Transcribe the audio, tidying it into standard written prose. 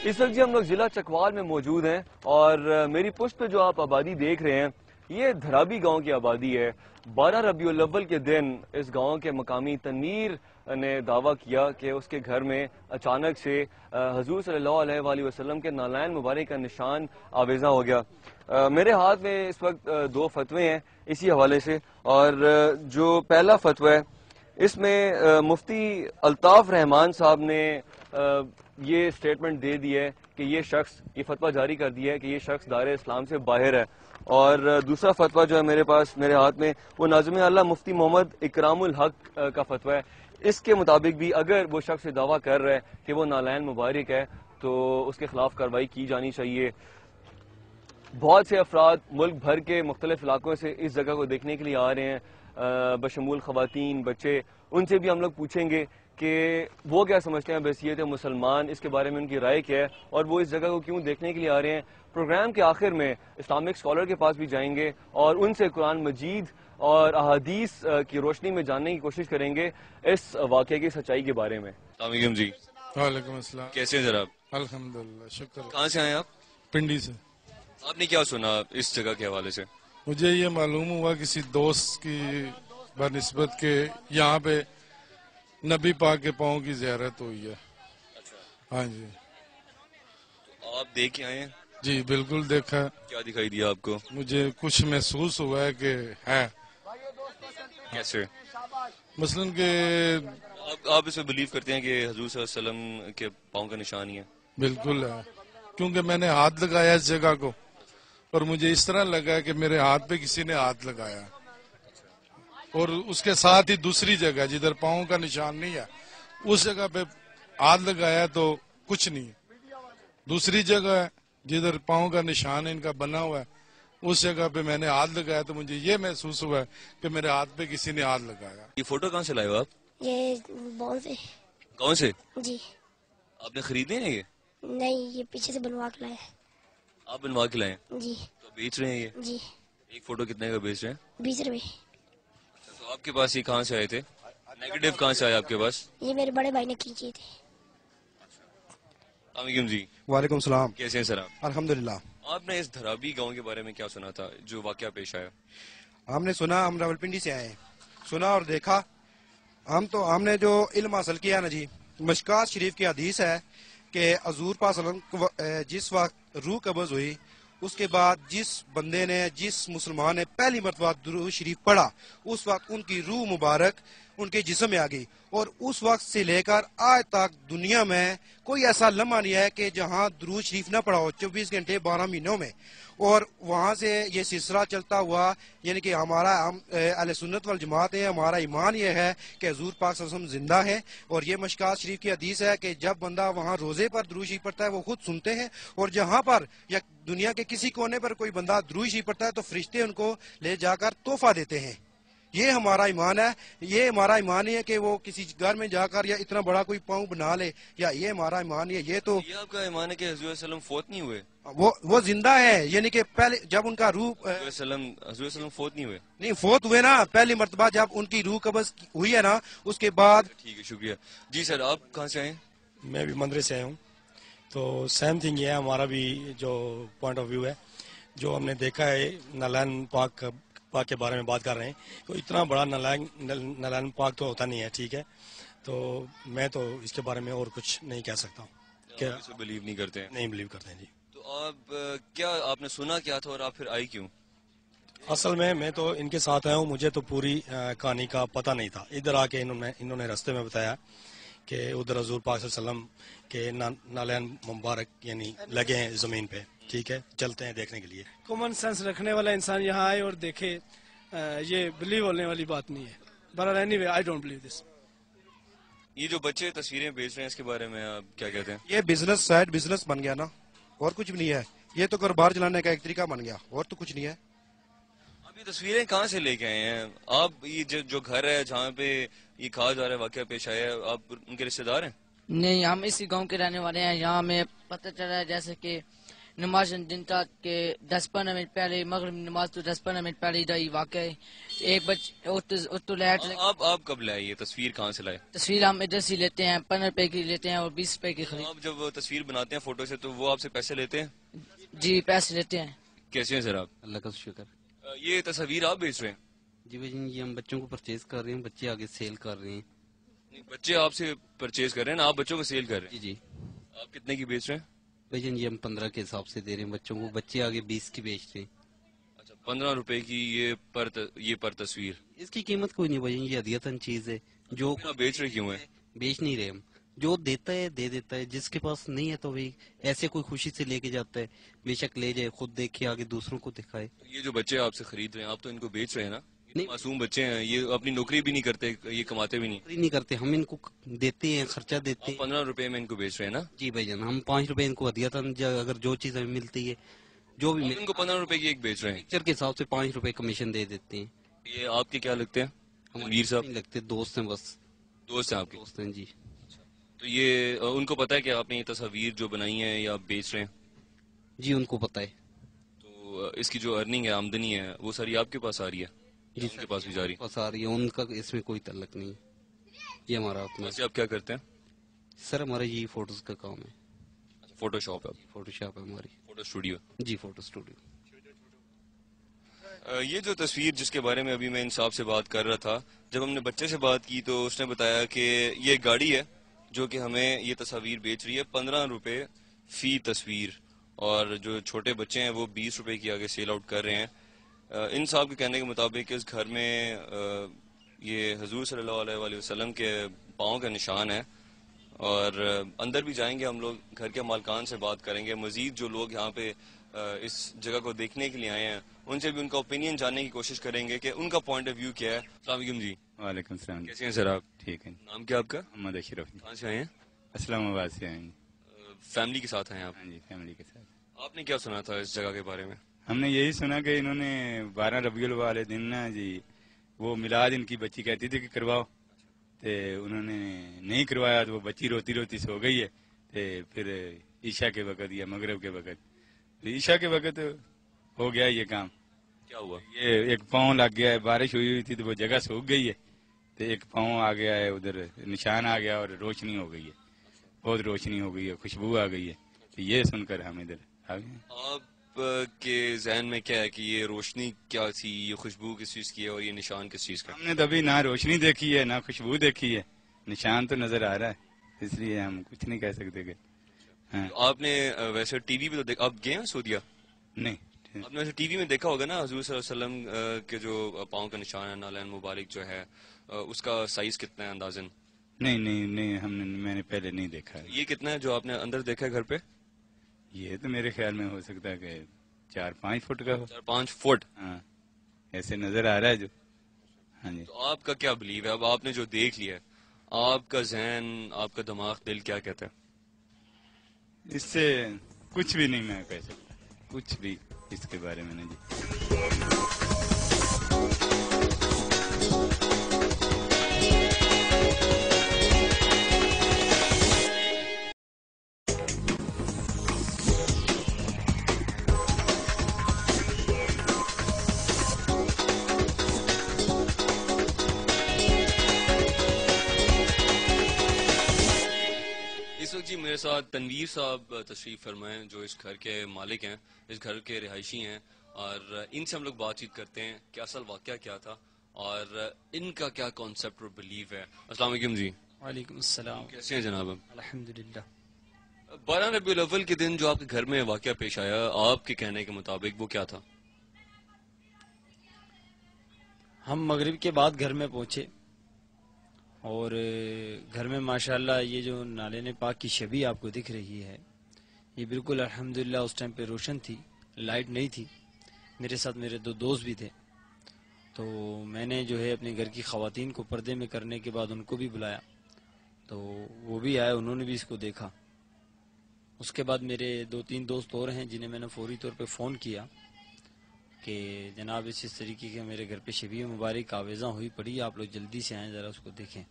اس وقت جی ہم لوگ ضلع چکوال میں موجود ہیں اور میری پشت پہ جو آپ آبادی دیکھ رہے ہیں یہ دھرابی گاؤں کی آبادی ہے۔ 12 ربیع الاول کے دن اس گاؤں کے مقامی تنویر نے دعویٰ کیا کہ اس کے گھر میں اچانک سے حضور صلی اللہ علیہ وآلہ وسلم کے نالین مبارک کا نشان آویزاں ہو گیا۔ میرے ہاتھ میں اس وقت 2 فتوے ہیں اسی حوالے سے، اور جو پہلا فتویٰ ہے اس میں مفتی الطاف رحمان صاحب نے یہ سٹیٹمنٹ دے دی ہے کہ یہ شخص، یہ فتویٰ جاری کر دیا ہے کہ یہ شخص دائرہ اسلام سے باہر ہے۔ اور دوسرا فتویٰ جو ہے میرے پاس، میرے ہاتھ میں، وہ ناظم اعلیٰ مفتی محمد اکرام الحق کا فتویٰ ہے۔ اس کے مطابق بھی اگر وہ شخص دعویٰ کر رہا ہے کہ وہ نالین مبارک ہے تو اس کے خلاف کارروائی کی جانی چاہیے۔ بہت سے افراد ملک بھر کے مختلف علاقوں سے اس جگہ کو دیکھنے کے لیے آ رہے ہیں، بشمول خواتین، بچے۔ ان سے بھی ہم لوگ پوچھیں گے کہ وہ کیا سمجھتے ہیں بحیثیت مسلمان، اس کے بارے میں ان کی رائے کیا ہے اور وہ اس جگہ کو کیوں دیکھنے کے لیے آ رہے ہیں۔ پروگرام کے آخر میں اسلامک اسکالر کے پاس بھی جائیں گے اور ان سے قرآن مجید اور احادیث کی روشنی میں جاننے کی کوشش کریں گے اس واقعے کی سچائی کے بارے میں۔ السلام علیکم جی۔ وعلیکم السلام۔ کیسے ہیں جناب؟ الحمدللہ، شکر۔ کہاں سے آئے آپ؟ پنڈی سے۔ آپ نے کیا سنا اس جگہ کے حوالے سے؟ مجھے یہ معلوم ہوا کسی دوست کی بنسبت کہ یہاں پہ نبی پاک کے پاؤں کی زیارت ہوئی ہے۔ ہاں جی، آپ دیکھ کے آئے ہیں؟ جی بالکل دیکھا۔ کیا دکھائی دیا آپ کو؟ مجھے کچھ محسوس ہوا ہے کہ ہے، کیسے؟ مثلاً کہ آپ اس میں بلیو کرتے ہیں کہ حضور صلی اللہ علیہ وسلم کے پاؤں کا نشان ہی ہے؟ بالکل ہے، کیونکہ میں نے ہاتھ لگایا اس جگہ کو اور مجھے اس طرح لگا کہ میرے ہاتھ پہ کسی نے ہاتھ لگایا، اور اس کے ساتھ ہی دوسری جگہ جدھر پاؤں کا نشان نہیں ہے اس جگہ پہ ہاتھ لگایا تو کچھ نہیں، دوسری جگہ ہے جدھر پاؤں کا نشان ان کا بنا ہوا ہے اس جگہ پہ میں نے ہاتھ لگایا تو مجھے یہ محسوس ہوا ہے کہ میرے ہاتھ پہ کسی نے ہاتھ لگایا۔ یہ فوٹو کہاں سے لائے ہو آپ؟ یہ بال سے۔ کون سے؟ جی آپ نے خریدے ہیں یہ؟ نہیں، یہ پیچھے سے بنوا کے لائے۔ آپ بنوا کے لائے ہیں؟ جی تو بیچ رہے ہیں یہ؟ جی، ایک فوٹو کتنے کا بیچ رہے ہیں؟ 20 روپے۔ تو آپ کے پاس یہ کہاں سے آئے تھے؟ نیگیٹو کہاں سے آیا آپ کے پاس؟ یہ میرے بڑے بھائی نے کھینچے تھے۔ السلام علیکم جی۔ وعلیکم السلام۔ کیسے ہیں سر آپ؟ الحمدللہ۔ آپ نے اس دھرابی گاؤں کے بارے میں کیا سنا تھا جو واقعہ پیش آیا؟ ہم نے سنا، ہم راولپنڈی سے آئے ہیں، سنا اور دیکھا۔ ہم نے جو علم حاصل کیا نا جی، مشکات شریف کی حدیث ہے کہ حضور پاک صلی اللہ علیہ وسلم جس وقت روح قبض ہوئی اس کے بعد جس بندے نے، جس مسلمان نے پہلی مرتبہ درود شریف پڑھا اس وقت ان کی روح مبارک ان کے جسم میں آ گئی، اور اس وقت سے لے کر آج تک دنیا میں کوئی ایسا لمحہ نہیں ہے کہ جہاں درود شریف نہ پڑھا ہو، 24 گھنٹے 12 مہینوں میں۔ اور وہاں سے یہ سلسلہ چلتا ہوا، یعنی کہ ہمارا، ہم اہل سنت والجماعت ہے، ہمارا ایمان یہ ہے کہ حضور پاک صلی اللہ علیہ وسلم زندہ ہے، اور یہ مشکات شریف کی حدیث ہے کہ جب بندہ وہاں روزے پر درود شریف پڑھتا ہے وہ خود سنتے ہیں، اور جہاں پر یا دنیا کے کسی کونے پر کوئی بندہ درود شریف پڑھتا ہے تو فرشتے ان کو لے جا کر تحفہ دیتے ہیں۔ یہ ہمارا ایمان ہے، یہ ہمارا ایمان ہی ہے کہ وہ کسی گھر میں جا کر یا اتنا بڑا کوئی پاؤں بنا لے، یا یہ ہمارا ایمان ہے۔ یہ تو یہ آپ کا ایمان ہے کہ حضور صلی اللہ علیہ وسلم فوت نہیں ہوئے؟ وہ زندہ ہے، یعنی کہ پہلے جب ان کا روح حضور صلی اللہ علیہ وسلم فوت نہیں ہوئے؟ نہیں فوت ہوئے نا، پہلی مرتبہ جب ان کی روح قبض ہوئی ہے نا اس کے بعد۔ ٹھیک ہے، شکریہ جی۔ سر آپ کہاں سے آئے ہیں؟ میں بھی مندرے سے آیا ہوں، تو سیم تھنگ یہ ہے، ہمارا بھی جو پوائنٹ آف ویو ہے، جو ہم نے دیکھا ہے نالین پاک کے بارے میں بات کر رہے ہیں، تو اتنا بڑا نالین پاک تو ہوتا نہیں ہے، ٹھیک ہے، تو میں تو اس کے بارے میں اور کچھ نہیں کہہ سکتا ہوں کہ اس کو بلیو نہیں کرتے ہیں؟ نہیں بلیو کرتے ہیں جی۔ تو آپ نے سنا کیا تھا اور آپ پھر آئی کیوں؟ اصل میں تو ان کے ساتھ آیا ہوں، مجھے تو پوری کہانی کا پتہ نہیں تھا، ادھر آ کے انہوں نے رستے میں بتایا کہ ادھر حضور پاک صلی اللہ علیہ وسلم کے نالین مبارک یعنی لگے ہیں زمین پہ، ٹھیک ہے، چلتے ہیں دیکھنے کے لیے۔ کامن سینس رکھنے والا انسان یہاں آئے اور دیکھے، یہ بلیو ہونے والی بات نہیں ہے۔ بہرحال any way I don't believe this. یہ جو بچے تصویریں بیچ رہے ہیں اس کے بارے میں آپ کیا کہتے ہیں؟ یہ بزنس، سائڈ بزنس بن گیا نا، اور کچھ بھی نہیں ہے، یہ تو کاروبار چلانے کا ایک طریقہ بن گیا، اور تو کچھ نہیں ہے۔ آپ یہ تصویریں کہاں سے لے کے آئے ہیں؟ آپ یہ جو گھر ہے جہاں پہ یہ کہا جا رہا ہے واقعہ پیش آیا ہے، آپ ان کے رشتہ دار ہیں؟ نہیں، ہم اسی گاؤں کے رہنے والے ہیں۔ یہاں ہمیں پتہ چلا ہے جیسے کہ نماز دن تک کے 10-15 منٹ پہلے مغرب نماز تو 10-15 منٹ پہلے ہی واقع ہے. ایک تو لائٹ آپ کب لائے یہ تصویر کہاں سے لائے؟ تصویر ہم ادھر سے لیتے ہیں, 15 روپے کی لیتے ہیں اور 20 روپے کی خرید. آپ جب تصویر بناتے ہیں فوٹو سے تو وہ آپ سے پیسے لیتے ہیں؟ جی پیسے لیتے ہیں. کیسے ہیں سر آپ؟ اللہ کا شکر. یہ تصاویر آپ بیچ رہے ہیں؟ جی بھائی جی, یہ ہم بچوں کو پرچیز کر رہے ہیں, بچے آگے سیل کر رہے ہیں. بچے آپ سے پرچیز کر رہے ہیں نا, آپ بچوں کو سیل کر رہے جی ہیں؟ جی آپ کتنے کی بیچ رہے ہیں؟ بھائی جی یہ ہم 15 کے حساب سے دے رہے ہیں بچوں کو, بچے آگے 20 کی بیچتے ہیں. اچھا 15 روپے کی یہ پر تصویر. اس کی قیمت کوئی نہیں بھائی جی, یہ ہدیتاً چیز ہے. جو آپ بیچ رہے کیوں ہیں؟ بیچ نہیں رہے ہم, جو دیتا ہے دے دیتا ہے, جس کے پاس نہیں ہے تو بھائی ایسے کوئی خوشی سے لے کے جاتا ہے, بے شک لے جائے, خود دیکھے آگے دوسروں کو دکھائے. یہ جو بچے آپ سے خرید رہے ہیں آپ تو ان کو بیچ رہے ہیں نا؟ نہیں معصوم بچے ہیں, یہ اپنی نوکری بھی نہیں کرتے, یہ کماتے بھی نہیں کرتے, ہم ان کو دیتے ہیں, خرچہ دیتے ہیں. 15 روپے میں ان کو بیچ رہے ہیں نا؟ جی بھائی جان, ہم 5 روپے ان کو ہدیتاً اگر جو چیز ہمیں ملتی ہے, جو بھی آپ ان کو 15 روپے کی ایک بیچ رہے ہیں. پکچر کے حساب سے 5 روپے کمیشن دے دیتے ہیں. یہ آپ کے کیا لگتے ہیں امیر صاحب؟ نہیں لگتے, دوست ہیں, بس دوست ہیں آپ کے؟ دوست ہیں جی. تو یہ ان کو پتا ہے کہ آپ نے یہ تصاویر جو بنائی ہیں یا آپ بیچ رہے ہیں؟ جی ان کو پتا ہے. تو اس کی جو ارننگ ہے, آمدنی ہے, وہ ساری آپ کے پاس آ رہی ہے؟ جی ان کے پاس بھی جاری؟ پاس آ رہی ہے, ان کا اس میں کوئی تعلق نہیں ہے, یہ ہمارا اپنا. ویسے آپ کیا کرتے ہیں؟ سر ہمارا یہ فوٹوز کا کام ہے, فوٹو شاپ ہے؟ فوٹو شاپ ہے ہماری. Photo studio? جی فوٹو اسٹوڈیو. یہ جو تصویر جس کے بارے میں ابھی میں انصاف سے بات کر رہا تھا, جب ہم نے بچے سے بات کی تو اس نے بتایا کہ یہ گاڑی ہے جو کہ ہمیں یہ تصاویر بیچ رہی ہے 15 روپے فی تصویر, اور جو چھوٹے بچے ہیں وہ 20 روپے کی آگے سیل آؤٹ کر رہے ہیں. ان صاحب کے کہنے کے مطابق اس گھر میں یہ حضور صلی اللہ علیہ وآلہ وسلم کے پاؤں کا نشان ہے, اور اندر بھی جائیں گے ہم لوگ, گھر کے مالکان سے بات کریں گے, مزید جو لوگ یہاں پہ اس جگہ کو دیکھنے کے لیے آئے ہیں ان سے بھی ان کا اوپینین جاننے کی کوشش کریں گے کہ ان کا پوائنٹ آف ویو کیا ہے. السلام علیکم جی. وعلیکم السلام. کیسے ہیں سر آپ؟ ٹھیک ہے. نام کیا آپ کا؟ محمد اشرف. کہاں سے آئے ہیں؟ اسلام آباد سے آئے ہیں. فیملی کے ساتھ آئے ہیں آپ؟ ہاں جی فیملی کے ساتھ. آپ نے کیا سنا تھا اس جگہ کے بارے میں؟ ہم نے یہی سنا کہ انہوں نے 12 ربیع الاول والے دن نا جی وہ میلاد ان کی بچی کہتی تھی کہ کرواؤ, تو انہوں نے نہیں کروایا تو وہ بچی روتی روتی سو گئی ہے. پھر عشاء کے وقت یا مغرب کے وقت, عشاء کے وقت ہو گیا یہ کام. کیا ہوا؟ یہ ایک پاؤں لگ گیا ہے, بارش ہوئی تھی تو وہ جگہ سوکھ گئی ہے, تو ایک پاؤں آ گیا ہے, ادھر نشان آ گیا اور روشنی ہو گئی ہے, بہت روشنی ہو گئی ہے, خوشبو آ گئی ہے. تو یہ سن کر ہم ادھر آ گئے. آپ کے ذہن میں کیا ہے کہ یہ روشنی کیا تھی, یہ خوشبو کس چیز کی ہے, اور یہ نشان کس چیز کا؟ ہم نے تو ابھی نہ روشنی دیکھی ہے نہ خوشبو دیکھی ہے, نشان تو نظر آ رہا ہے, اس لیے ہم کچھ نہیں کہہ سکتے کہ. ہاں آپ نے ویسے ٹی وی پہ تو دیکھا, آپ گئے ہیں سعودیہ؟ نہیں. آپ نے ویسے ٹی وی میں دیکھا ہوگا نا حضور صلی اللہ علیہ وسلم کے جو پاؤں کا نشان ہے, نالین مبارک جو ہے, اس کا سائز کتنا ہے اندازن؟ نہیں نہیں نہیں, میں نے پہلے نہیں دیکھا ہے. یہ کتنا ہے جو آپ نے اندر دیکھا ہے گھر پہ؟ یہ تو میرے خیال میں ہو سکتا ہے کہ 4-5 فٹ کا ہو. 4-5 فٹ؟ ہاں ایسے نظر آ رہا ہے جو. ہاں جی. تو آپ کا کیا بلیو ہے, اب آپ نے جو دیکھ لیا ہے, آپ کا ذہن, آپ کا دماغ, دل کیا کہتا ہے؟ اس سے کچھ بھی نہیں میں کہہ سکتا, کچھ بھی اس کے بارے میں نہیں جی. جی میرے ساتھ تنویر صاحب تشریف فرمائیں جو اس گھر کے مالک ہیں, اس گھر کے رہائشی ہیں, اور ان سے ہم لوگ بات چیت کرتے ہیں کہ اصل واقعہ کیا تھا اور ان کا کیا کانسیپٹ اور بلیو ہے. السلام علیکم جی. وعلیکم السلام. کیسے ہیں جناب؟ الحمدللہ. 12 ربیع الاول کے دن جو آپ کے گھر میں واقعہ پیش آیا, آپ کے کہنے کے مطابق وہ کیا تھا؟ ہم مغرب کے بعد گھر میں پہنچے اور گھر میں ماشاءاللہ یہ جو نالین پاک کی شبیہ آپ کو دکھ رہی ہے, یہ بالکل الحمدللہ اس ٹائم پہ روشن تھی, لائٹ نہیں تھی. میرے ساتھ میرے 2 دوست بھی تھے, تو میں نے جو ہے اپنے گھر کی خواتین کو پردے میں کرنے کے بعد ان کو بھی بلایا, تو وہ بھی آئے, انہوں نے بھی اس کو دیکھا. اس کے بعد میرے 2-3 دوست اور ہیں جنہیں میں نے فوری طور پہ فون کیا کہ جناب اس طریقے کے میرے گھر پہ شبیہ مبارک آویزاں ہوئی پڑی, آپ لوگ جلدی سے آئیں ذرا اس کو دیکھیں.